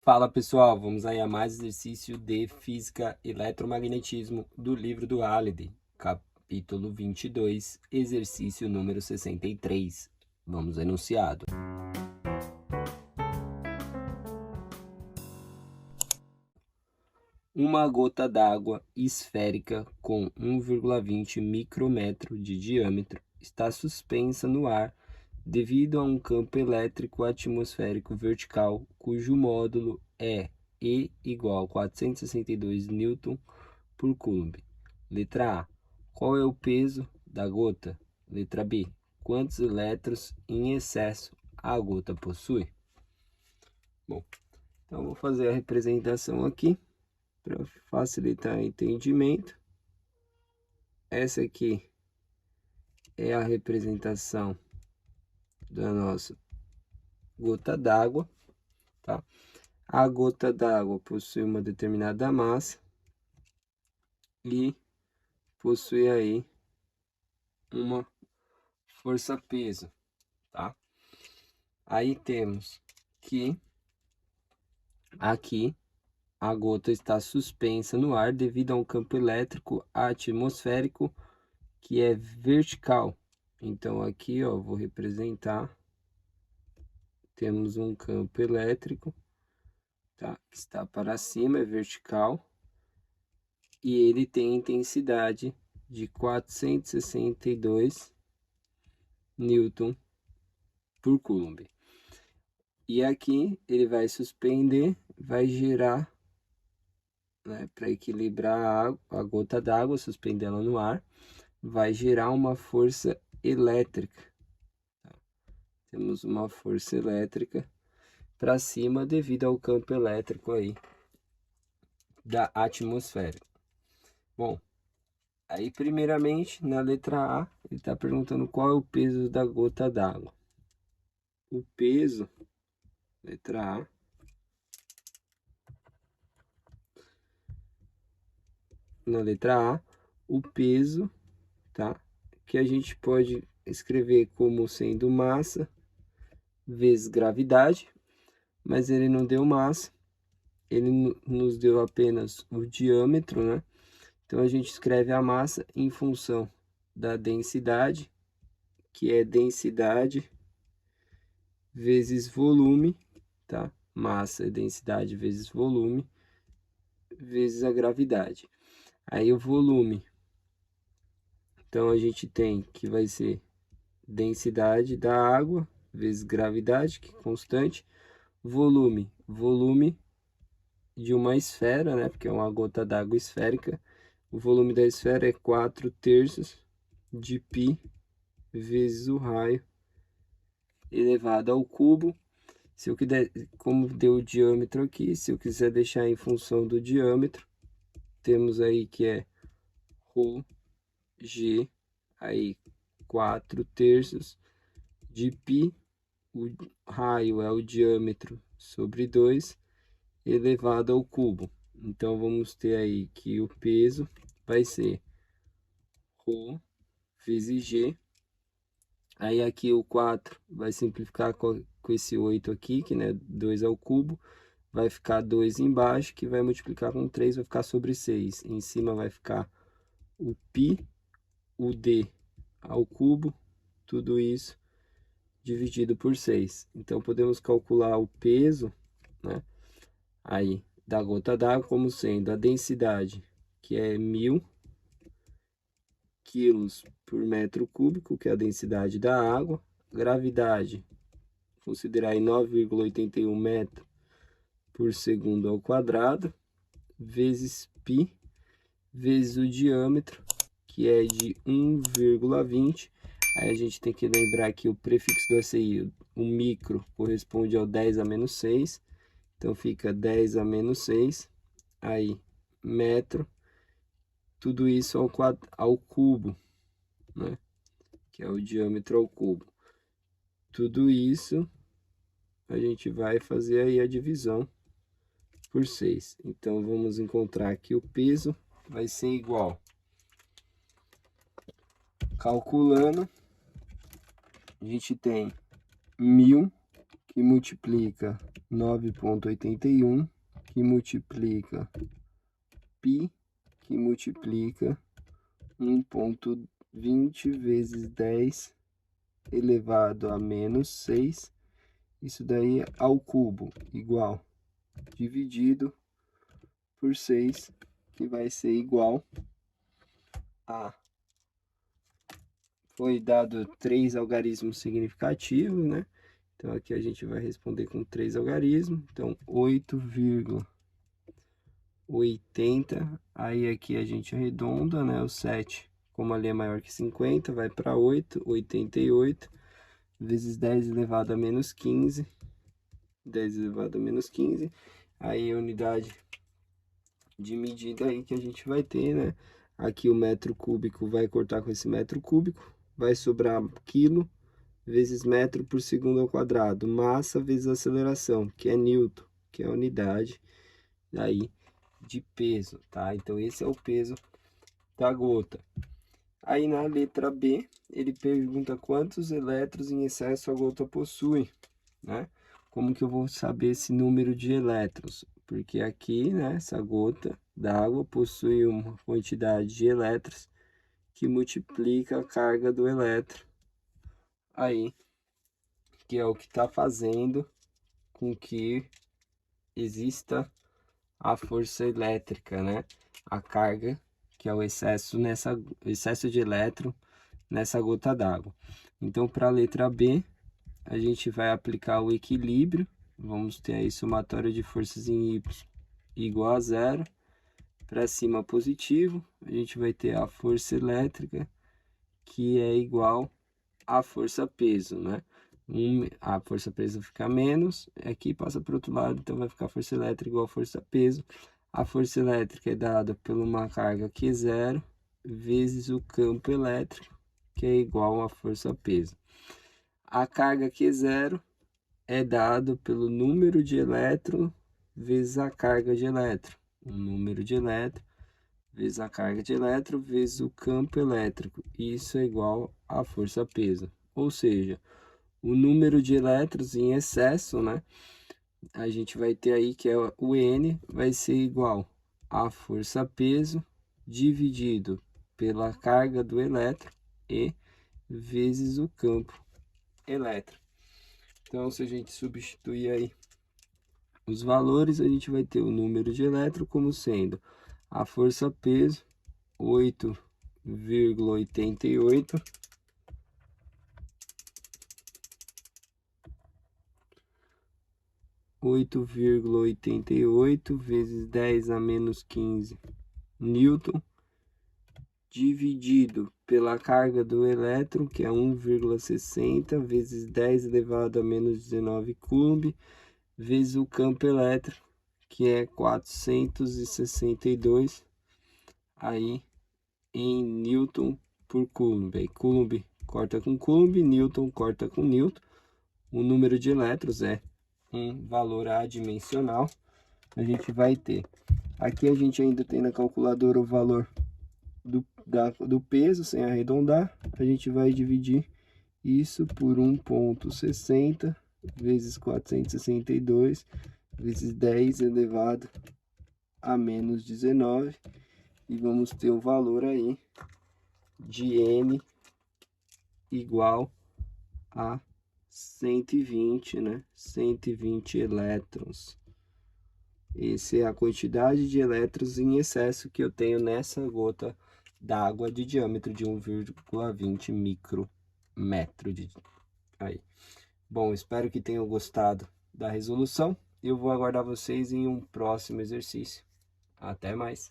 Fala pessoal, vamos aí a mais exercício de Física Eletromagnetismo do livro do Halliday, capítulo 22, exercício número 63. Vamos ao enunciado. Uma gota d'água esférica com 1,20 micrômetro de diâmetro está suspensa no ar devido a um campo elétrico atmosférico vertical cujo módulo é E igual a 462 Newton por Coulomb. Letra A. Qual é o peso da gota? Letra B. Quantos elétrons em excesso a gota possui? Bom, então vou fazer a representação aqui para facilitar o entendimento. Essa aqui é a representação da nossa gota d'água, tá? A gota d'água possui uma determinada massa e possui aí uma força-peso, tá? Aí temos que aqui a gota está suspensa no ar devido a um campo elétrico atmosférico que é vertical. Então aqui, ó, vou representar, temos um campo elétrico, tá? Que está para cima, é vertical, e ele tem intensidade de 462 Newton por Coulomb. E aqui ele vai suspender, vai gerar, né, para equilibrar a gota d'água, suspendê-la no ar, vai gerar uma força elétrica. Tá? Temos uma força elétrica para cima devido ao campo elétrico aí da atmosfera. Bom, aí primeiramente na letra A, ele está perguntando qual é o peso da gota d'água. O peso, letra A, na letra A, o peso, tá? Que a gente pode escrever como sendo massa vezes gravidade, mas ele não deu massa, ele nos deu apenas o diâmetro, né? Então a gente escreve a massa em função da densidade, que é densidade vezes volume, tá? Massa é densidade vezes volume, vezes a gravidade. Aí o volume, então a gente tem que vai ser densidade da água vezes gravidade, que é constante, volume de uma esfera, né? Porque é uma gota d'água esférica. O volume da esfera é 4/3 de π vezes o raio elevado ao cubo. Se eu quiser, como deu o diâmetro aqui, se eu quiser deixar em função do diâmetro, temos aí que é ρg, aí 4/3 de π, o raio é o diâmetro sobre 2 elevado ao cubo. Então vamos ter aí que o peso vai ser ρ vezes g. Aí aqui o 4 vai simplificar com esse 8 aqui, que né, 2 ao cubo. Vai ficar 2 embaixo, que vai multiplicar com 3, vai ficar sobre 6. Em cima vai ficar o π, o d ao cubo, tudo isso dividido por 6. Então podemos calcular o peso, né, aí da gota d'água como sendo a densidade, que é 1000 quilos por metro cúbico, que é a densidade da água, gravidade, considerar aí 9,81 metros por segundo ao quadrado, vezes π, vezes o diâmetro, que é de 1,20. Aí a gente tem que lembrar que o prefixo do ACI, o micro, corresponde ao 10 a menos 6. Então fica 10 a menos 6. Aí, metro. Tudo isso ao cubo, né? Que é o diâmetro ao cubo. Tudo isso a gente vai fazer aí a divisão por 6. Então vamos encontrar que o peso vai ser igual, calculando, a gente tem 1000 que multiplica 9,81, que multiplica π, que multiplica 1,20 vezes 10 elevado a menos 6, isso daí ao cubo, igual, dividido por 6, que vai ser igual a... Foi dado 3 algarismos significativos, né? Então, aqui a gente vai responder com 3 algarismos. Então, 8,80. Aí, aqui a gente arredonda, né? O 7, como ali é maior que 50, vai para 8. 88 vezes 10 elevado a menos 15. 10 elevado a menos 15. Aí, a unidade de medida aí que a gente vai ter, né? Aqui o metro cúbico vai cortar com esse metro cúbico. Vai sobrar quilo vezes metro por segundo ao quadrado, massa vezes aceleração, que é newton, que é a unidade aí de peso, tá? Então esse é o peso da gota. Aí na letra B, ele pergunta quantos elétrons em excesso a gota possui, né? Como que eu vou saber esse número de elétrons? Porque aqui, né, essa gota d'água possui uma quantidade de elétrons que multiplica a carga do elétron aí, que é o que está fazendo com que exista a força elétrica, né? A carga, que é o excesso de elétron nessa gota d'água. Então, para a letra B, a gente vai aplicar o equilíbrio. Vamos ter aí somatório de forças em Y igual a zero. Para cima positivo, a gente vai ter a força elétrica, que é igual à força peso, né? A força peso fica menos, aqui passa para o outro lado, então vai ficar força elétrica igual a força peso. A força elétrica é dada por uma carga Q0 vezes o campo elétrico, que é igual a força peso. A carga Q0 é dado pelo número de elétrons vezes a carga de elétron. O número de elétron vezes a carga de elétron vezes o campo elétrico. Isso é igual à força peso. Ou seja, o número de elétrons em excesso, né? A gente vai ter aí que é o N vai ser igual à força peso dividido pela carga do elétron e vezes o campo elétrico. Então, se a gente substituir aí os valores, a gente vai ter o número de elétron como sendo a força peso 8,88 vezes 10 a menos 15 newton, dividido pela carga do elétron, que é 1,60 vezes 10 elevado a menos 19 coulomb, vezes o campo elétrico, que é 462 aí em newton por coulomb. Aí coulomb corta com coulomb, newton corta com newton. O número de elétrons é um valor adimensional. A gente vai ter, aqui a gente ainda tem na calculadora o valor do peso, sem arredondar. A gente vai dividir isso por 1,60 vezes 462 vezes 10 elevado a menos 19. E vamos ter um valor aí de M igual a 120, né? 120 elétrons. Essa é a quantidade de elétrons em excesso que eu tenho nessa gota d'água de diâmetro de 1,20 micrômetro. Aí. Bom, espero que tenham gostado da resolução. Eu vou aguardar vocês em um próximo exercício. Até mais!